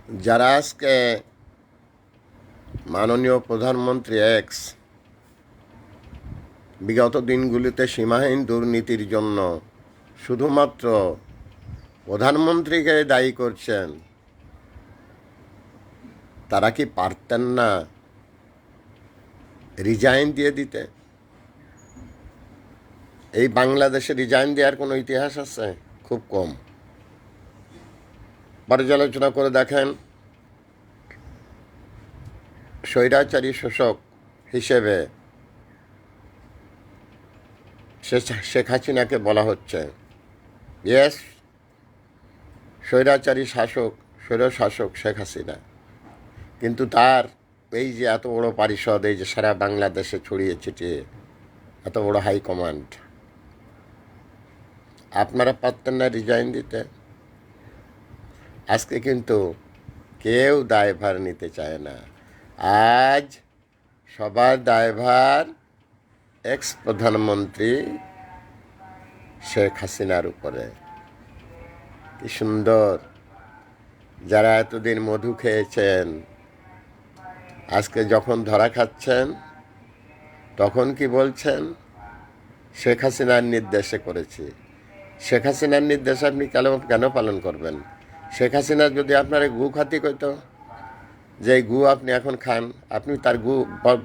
যারা আজকে মাননীয় প্রধানমন্ত্রী বিগত দিনগুলিতে সীমাহীন দুর্নীতির জন্য শুধুমাত্র প্রধানমন্ত্রীকে দায়ী করছেন, তারা কি পারতেন না রিজাইন দিয়ে দিতে? এই বাংলাদেশে রিজাইন দেওয়ার কোনো ইতিহাস আছে? খুব কম। পর্যালোচনা করে দেখেন, স্বৈরাচারী শাসক হিসেবে শেখ হাসিনাকে বলা হচ্ছে। ইয়েস, স্বৈরাচারী স্বৈরশাসক শেখ হাসিনা, কিন্তু তার এই যে এত বড় পরিষদ, এই যে সারা বাংলাদেশে ছড়িয়ে ছিটিয়ে এত বড় হাইকমান্ড, আপনারা পারতেন না রিজাইন দিতে? আজকে কিন্তু কেউ দায়ভার নিতে চায় না। আজ সবার দায়ভার এক্স প্রধানমন্ত্রী শেখ হাসিনার উপরে। কি সুন্দর! যারা এতদিন মধু খেয়েছেন, আজকে যখন ধরা খাচ্ছেন তখন কি বলছেন? শেখ হাসিনার নির্দেশে করেছি। শেখ হাসিনার নির্দেশ আপনি কেন পালন করবেন? শেখ হাসিনা যদি আপনার গু খাতি কইতো যে গু আপনি এখন খান, আপনি তার গু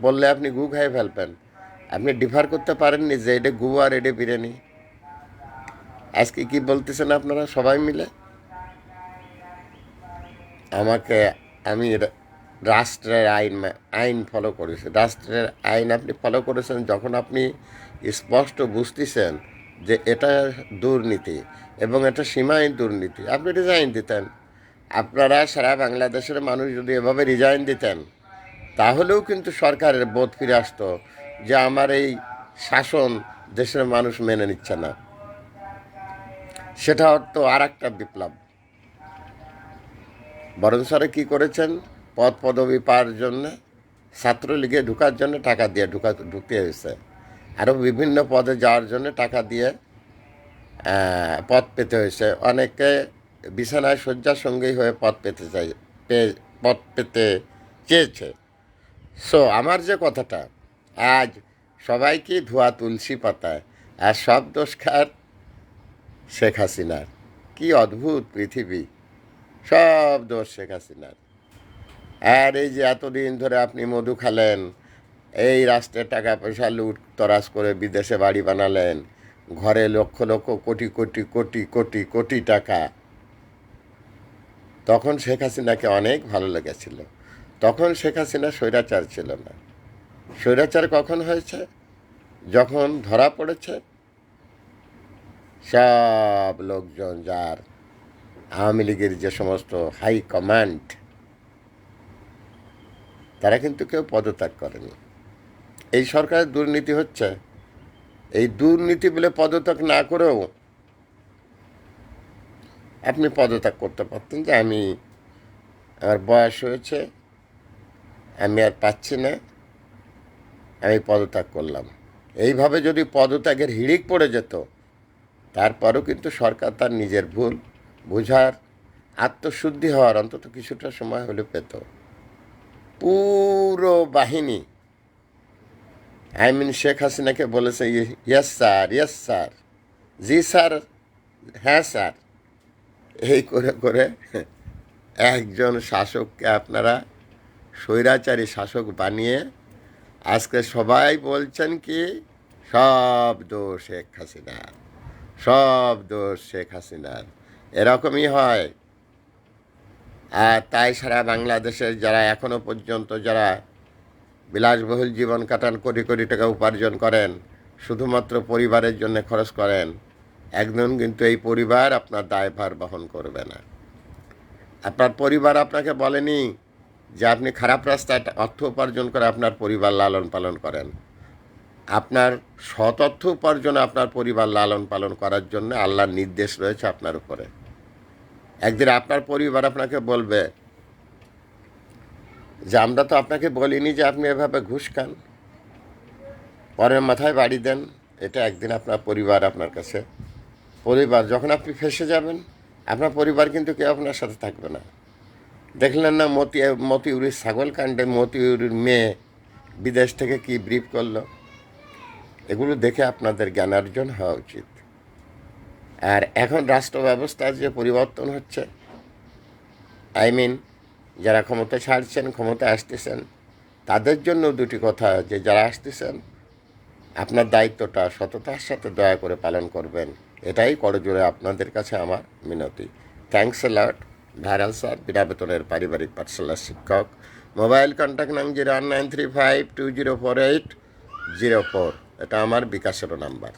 বললে আপনি গু খাইয়ে ফেলবেন। আপনি ডিফার করতে পারেননি যে এটা গু আর এটা বিরিয়ানি। আজকে কি বলতেছেন আপনারা সবাই মিলে? আমি রাষ্ট্রের আইন ফলো করেছি। রাষ্ট্রের আইন আপনি ফলো করেছেন যখন আপনি স্পষ্ট বুঝতেছেন যে এটা দুর্নীতি এবং এটা সীমাহীন দুর্নীতি, আপনি রিজাইন দিতেন। আপনারা সারা বাংলাদেশের মানুষ যদি এভাবে রিজাইন দিতেন, তাহলেও কিন্তু সরকারের বোধ ফিরে আসতো যে আমার এই শাসন দেশের মানুষ মেনে নিচ্ছে না। সেটা তো আর একটা বিপ্লব। বরং স্যারে কী করেছেন? পদবি পাওয়ার জন্য, ছাত্রলীগে ঢুকার জন্য টাকা দিয়ে ঢুকতে হয়েছে। আরও বিভিন্ন পদে যাওয়ার জন্য টাকা দিয়ে পদ পেতে হয়েছে। অনেকে বিছানায় শয্যার সঙ্গেই হয়ে পদ পেতে চেয়েছে। সো আমার যে কথাটা, আজ সবাইকে ধোয়া তুলসী পাতায়, আর সব দোষ খার শেখ হাসিনার। কি অদ্ভুত পৃথিবী! সব দোষ শেখ হাসিনার। আর এই যে এতদিন ধরে আপনি মধু খালেন, এই রাষ্ট্রের টাকা পয়সা লুট তরাস করে বিদেশে বাড়ি বানালেন, ঘরে লক্ষ লক্ষ কোটি কোটি কোটি কোটি কোটি টাকা। তখন শেখ হাসিনাকে অনেক ভালো লেগেছিল। তখন শেখ হাসিনা স্বৈরাচার ছিল না। স্বৈরাচার কখন হয়েছে? যখন ধরা পড়েছে সব লোকজন, যার আওয়ামী লীগের যে সমস্ত হাই কমান্ড, তারা কিন্তু কেউ পদত্যাগ করেনি। এই সরকারের দুর্নীতি হচ্ছে। এই দুর্নীতি বলে পদত্যাগ না করেও আপনি পদত্যাগ করতে পারতেন যে আমার বয়স হয়েছে, আমি আর পাচ্ছি না, আমি পদত্যাগ করলাম। এইভাবে যদি পদত্যাগের হিড়িক পড়ে যেত, তারপরও কিন্তু সরকার তার নিজের ভুল বোঝার, আত্মশুদ্ধি হওয়ার অন্তত কিছুটা সময় হলে পেত। পুরো বাহিনী শেখ হাসিনাকে বলেছে ইয়েস স্যার, ইয়েস স্যার, জি স্যার, হ্যাঁ স্যার, এই করে করে একজন শাসককে আপনারা স্বৈরাচারী শাসক বানিয়ে আজকে সবাই বলছেন কি সব দোষ শেখ হাসিনার, সব দোষ শেখ হাসিনার। এরকমই হয়। আর তাই সারা বাংলাদেশের যারা এখনও পর্যন্ত যারা বিলাসবহুল জীবন কাটান, কোটি কোটি টাকা উপার্জন করেন, শুধুমাত্র পরিবারের জন্য খরচ করেন, একদিন কিন্তু এই পরিবার আপনার দায়ভার বহন করবে না। আপনার পরিবার আপনাকে বলেনি যে আপনি খারাপ রাস্তায় অর্থ উপার্জন করে আপনার পরিবার লালন পালন করেন। আপনার সৎ অর্থ উপার্জনে আপনার পরিবার লালন পালন করার জন্য আল্লাহর নির্দেশ রয়েছে আপনার উপরে। একদিন আপনার পরিবার আপনাকে বলবে যে আমরা তো আপনাকে বলিনি যে আপনি এভাবে ঘুষ খান, পরের মাথায় বাড়ি দেন। এটা একদিন আপনার পরিবার আপনার কাছে, যখন আপনি ফেঁসে যাবেন, আপনার পরিবার কিন্তু কেউ আপনার সাথে থাকবে না। দেখলেন না মতিউরের ছাগল কাণ্ডে মতিউরের মেয়ে বিদেশ থেকে কি ব্রিফ করলো? এগুলো দেখে আপনাদের জ্ঞানার্জন হওয়া উচিত। আর এখন রাষ্ট্র ব্যবস্থার যে পরিবর্তন হচ্ছে, যারা ক্ষমতা ছাড়ছেন, ক্ষমতা আসতেছেন, তাদের জন্য দুটি কথা, যে যারা আসতেছেন আপনার দায়িত্বটা সততার সাথে দয়া করে পালন করবেন, এটাই করজোড়ে আপনাদের কাছে আমার মিনতি। Thanks a lot. Viral sir, বিনা বেতনের পারিবারিক পাঠশালার শিক্ষক। মোবাইল কন্ট্যাক্ট নাম 01935204804। এটা আমার বিকাশেরও নাম্বার।